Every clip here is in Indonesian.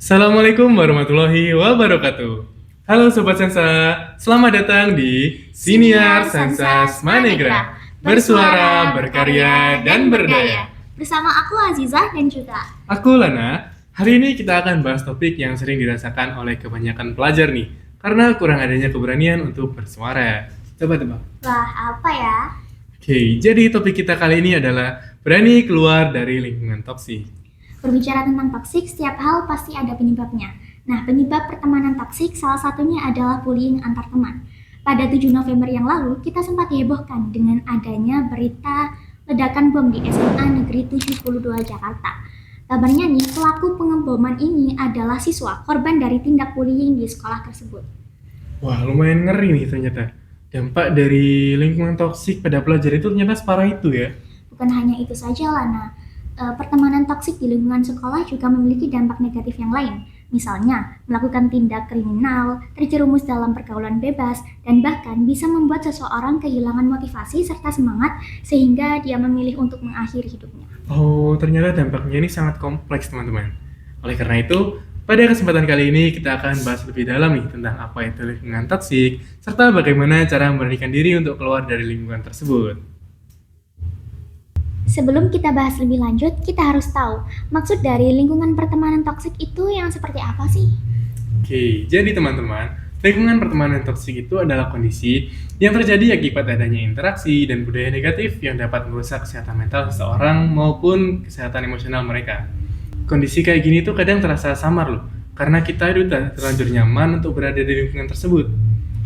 Assalamualaikum warahmatullahi wabarakatuh. Halo Sobat Sensa, selamat datang di Siniar Sensas Manegra. Bersuara, berkarya, dan berdaya. Bersama aku Azizah dan juga Aku Lana. Hari ini kita akan bahas topik yang sering dirasakan oleh kebanyakan pelajar nih, karena kurang adanya keberanian untuk bersuara. Coba tebak. wah apa ya? Oke, jadi topik kita kali ini adalah berani keluar dari lingkungan toksik. Berbicara tentang toksik, setiap hal pasti ada penyebabnya. Nah, penyebab pertemanan toksik salah satunya adalah bullying antar teman. Pada 7 November yang lalu, kita sempat dihebohkan dengan adanya berita ledakan bom di SMA Negeri 72 Jakarta. Kabarnya nih, pelaku pengeboman ini adalah siswa korban dari tindak bullying di sekolah tersebut. Wah, lumayan ngeri nih ternyata. Dampak dari lingkungan toksik pada pelajar itu ternyata separah itu ya. Bukan hanya itu saja, Lana. Pertemanan toksik di lingkungan sekolah juga memiliki dampak negatif yang lain. Misalnya, melakukan tindak kriminal, terjerumus dalam pergaulan bebas, dan bahkan bisa membuat seseorang kehilangan motivasi serta semangat sehingga dia memilih untuk mengakhiri hidupnya. Oh, ternyata dampaknya ini sangat kompleks, teman-teman. Oleh karena itu, pada kesempatan kali ini kita akan bahas lebih dalam nih tentang apa itu lingkungan toksik, serta bagaimana cara memberanikan diri untuk keluar dari lingkungan tersebut. Sebelum kita bahas lebih lanjut, kita harus tahu maksud dari lingkungan pertemanan toksik itu yang seperti apa sih? Oke, jadi teman-teman, lingkungan pertemanan toksik itu adalah kondisi yang terjadi akibat adanya interaksi dan budaya negatif yang dapat merusak kesehatan mental seseorang maupun kesehatan emosional mereka. Kondisi kayak gini tuh kadang terasa samar loh, karena kita itu udah terlanjur nyaman untuk berada di lingkungan tersebut.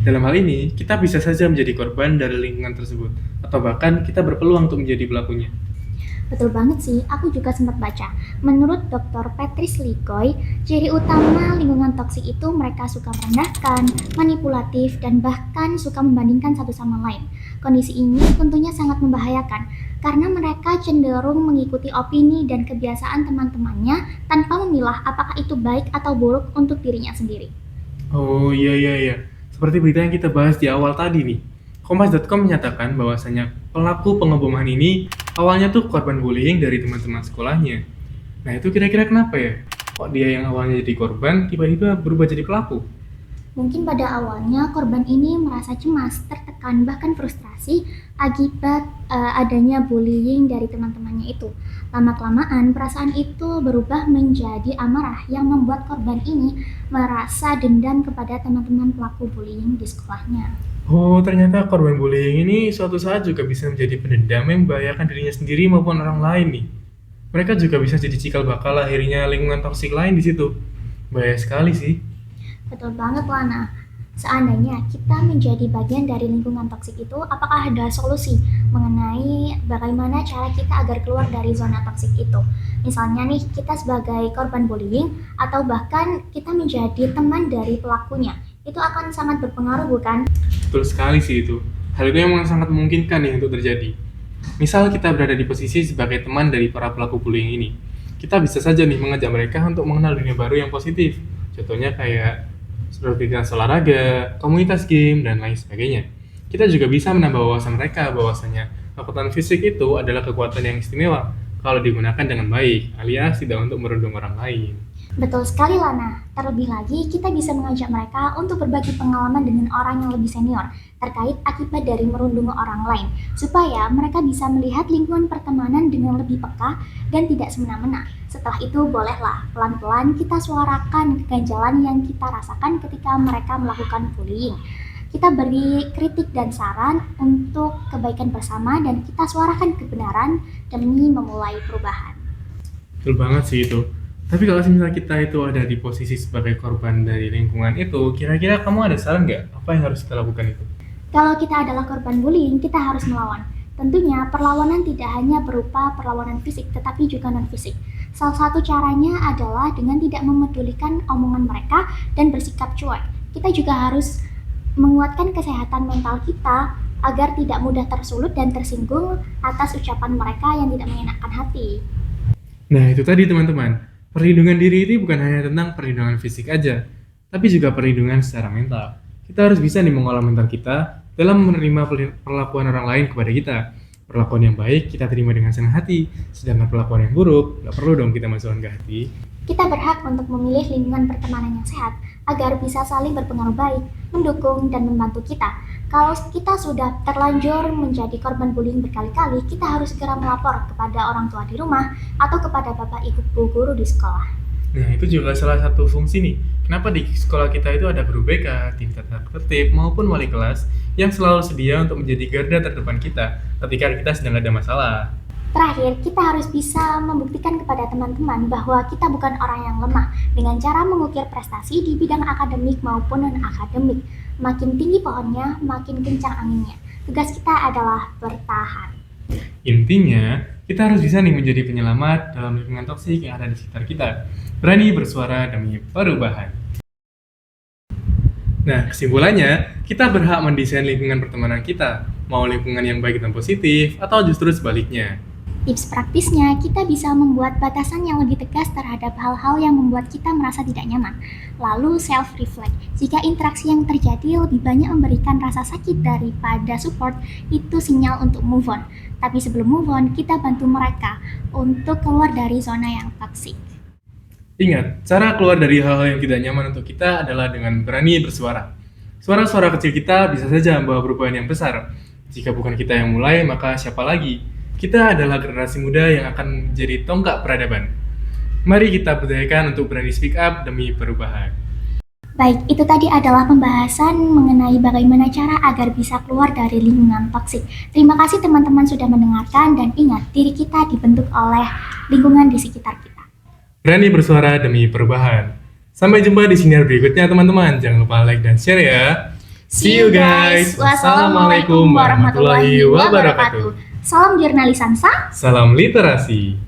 Dalam hal ini, kita bisa saja menjadi korban dari lingkungan tersebut, atau bahkan kita berpeluang untuk menjadi pelakunya. Betul banget sih, aku juga sempat baca. Menurut Dr. Patrice Ligoy, ciri utama lingkungan toksik itu mereka suka merendahkan, manipulatif, dan bahkan suka membandingkan satu sama lain. Kondisi ini tentunya sangat membahayakan, karena mereka cenderung mengikuti opini dan kebiasaan teman-temannya tanpa memilah apakah itu baik atau buruk untuk dirinya sendiri. Oh iya. Seperti berita yang kita bahas di awal tadi nih. Kompas.com menyatakan bahwasanya pelaku pengeboman ini awalnya tuh korban bullying dari teman-teman sekolahnya. Nah itu kira-kira kenapa ya? Kok dia yang awalnya jadi korban tiba-tiba berubah jadi pelaku? Mungkin pada awalnya korban ini merasa cemas, tertekan, bahkan frustrasi akibat adanya bullying dari teman-temannya itu. Lama-kelamaan, perasaan itu berubah menjadi amarah yang membuat korban ini merasa dendam kepada teman-teman pelaku bullying di sekolahnya. Oh ternyata korban bullying ini suatu saat juga bisa menjadi pendendam yang membahayakan dirinya sendiri maupun orang lain nih. Mereka juga bisa jadi cikal bakal lahirnya lingkungan toksik lain di situ. Bahaya sekali sih. Betul banget, Lana. Seandainya kita menjadi bagian dari lingkungan toksik itu, apakah ada solusi mengenai bagaimana cara kita agar keluar dari zona toksik itu? Misalnya nih, kita sebagai korban bullying atau bahkan kita menjadi teman dari pelakunya. Itu akan sangat berpengaruh, bukan? Betul sekali sih itu. Hal itu memang sangat memungkinkan nih untuk terjadi. Misal kita berada di posisi sebagai teman dari para pelaku bullying ini. Kita bisa saja nih mengajak mereka untuk mengenal dunia baru yang positif. Contohnya kayak seperti kelas olahraga, komunitas game, dan lain sebagainya. Kita juga bisa menambah wawasan mereka bahwasanya kekuatan fisik itu adalah kekuatan yang istimewa kalau digunakan dengan baik, alias tidak untuk merundung orang lain. Betul sekali, Lana. Terlebih lagi, kita bisa mengajak mereka untuk berbagi pengalaman dengan orang yang lebih senior terkait akibat dari merundung orang lain, supaya mereka bisa melihat lingkungan pertemanan dengan lebih peka dan tidak semena-mena. Setelah itu, bolehlah pelan-pelan kita suarakan keganjalan yang kita rasakan ketika mereka melakukan bullying. Kita beri kritik dan saran untuk kebaikan bersama dan kita suarakan kebenaran demi memulai perubahan. Betul banget sih itu. Tapi kalau misalnya kita itu ada di posisi sebagai korban dari lingkungan itu, kira-kira kamu ada saran nggak apa yang harus kita lakukan itu? Kalau kita adalah korban bullying, kita harus melawan. Tentunya perlawanan tidak hanya berupa perlawanan fisik, tetapi juga non-fisik. Salah satu caranya adalah dengan tidak memedulikan omongan mereka dan bersikap cuek. Kita juga harus menguatkan kesehatan mental kita agar tidak mudah tersulut dan tersinggung atas ucapan mereka yang tidak mengenakan hati. Nah itu tadi teman-teman, perlindungan diri ini bukan hanya tentang perlindungan fisik aja, tapi juga perlindungan secara mental. Kita harus bisa nih mengolah mental kita dalam menerima perlakuan orang lain kepada kita. Perlakuan yang baik kita terima dengan senang hati, sedangkan perlakuan yang buruk nggak perlu dong kita masukkan ke hati. Kita berhak untuk memilih lingkungan pertemanan yang sehat agar bisa saling berpengaruh baik, mendukung, dan membantu kita. Kalau kita sudah terlanjur menjadi korban bullying berkali-kali, kita harus segera melapor kepada orang tua di rumah atau kepada bapak ibu guru di sekolah. Nah, itu juga salah satu fungsi nih. Kenapa di sekolah kita itu ada guru BK, tim tata tertib, maupun wali kelas yang selalu sedia untuk menjadi garda terdepan kita ketika kita sedang ada masalah. Terakhir, kita harus bisa membuktikan kepada teman-teman bahwa kita bukan orang yang lemah dengan cara mengukir prestasi di bidang akademik maupun non-akademik. Makin tinggi pohonnya, makin kencang anginnya. Tugas kita adalah bertahan. Intinya, kita harus bisa nih menjadi penyelamat dalam lingkungan toksik yang ada di sekitar kita. Berani bersuara demi perubahan. Nah, kesimpulannya, kita berhak mendesain lingkungan pertemanan kita, mau lingkungan yang baik dan positif, atau justru sebaliknya. Tips praktisnya, kita bisa membuat batasan yang lebih tegas terhadap hal-hal yang membuat kita merasa tidak nyaman. Lalu self-reflect, jika interaksi yang terjadi lebih banyak memberikan rasa sakit daripada support, itu sinyal untuk move on. Tapi sebelum move on, kita bantu mereka untuk keluar dari zona yang toksik. Ingat, cara keluar dari hal-hal yang tidak nyaman untuk kita adalah dengan berani bersuara. Suara-suara kecil kita bisa saja membawa perubahan yang besar. Jika bukan kita yang mulai, maka siapa lagi? Kita adalah generasi muda yang akan menjadi tonggak peradaban. Mari kita berdayakan untuk berani speak up demi perubahan. Baik, itu tadi adalah pembahasan mengenai bagaimana cara agar bisa keluar dari lingkungan toksik. Terima kasih teman-teman sudah mendengarkan dan ingat, diri kita dibentuk oleh lingkungan di sekitar kita. Berani bersuara demi perubahan. Sampai jumpa di siniar berikutnya teman-teman. Jangan lupa like dan share ya. See you guys. Wassalamualaikum warahmatullahi wabarakatuh. Salam jurnalis Sansa. Salam literasi.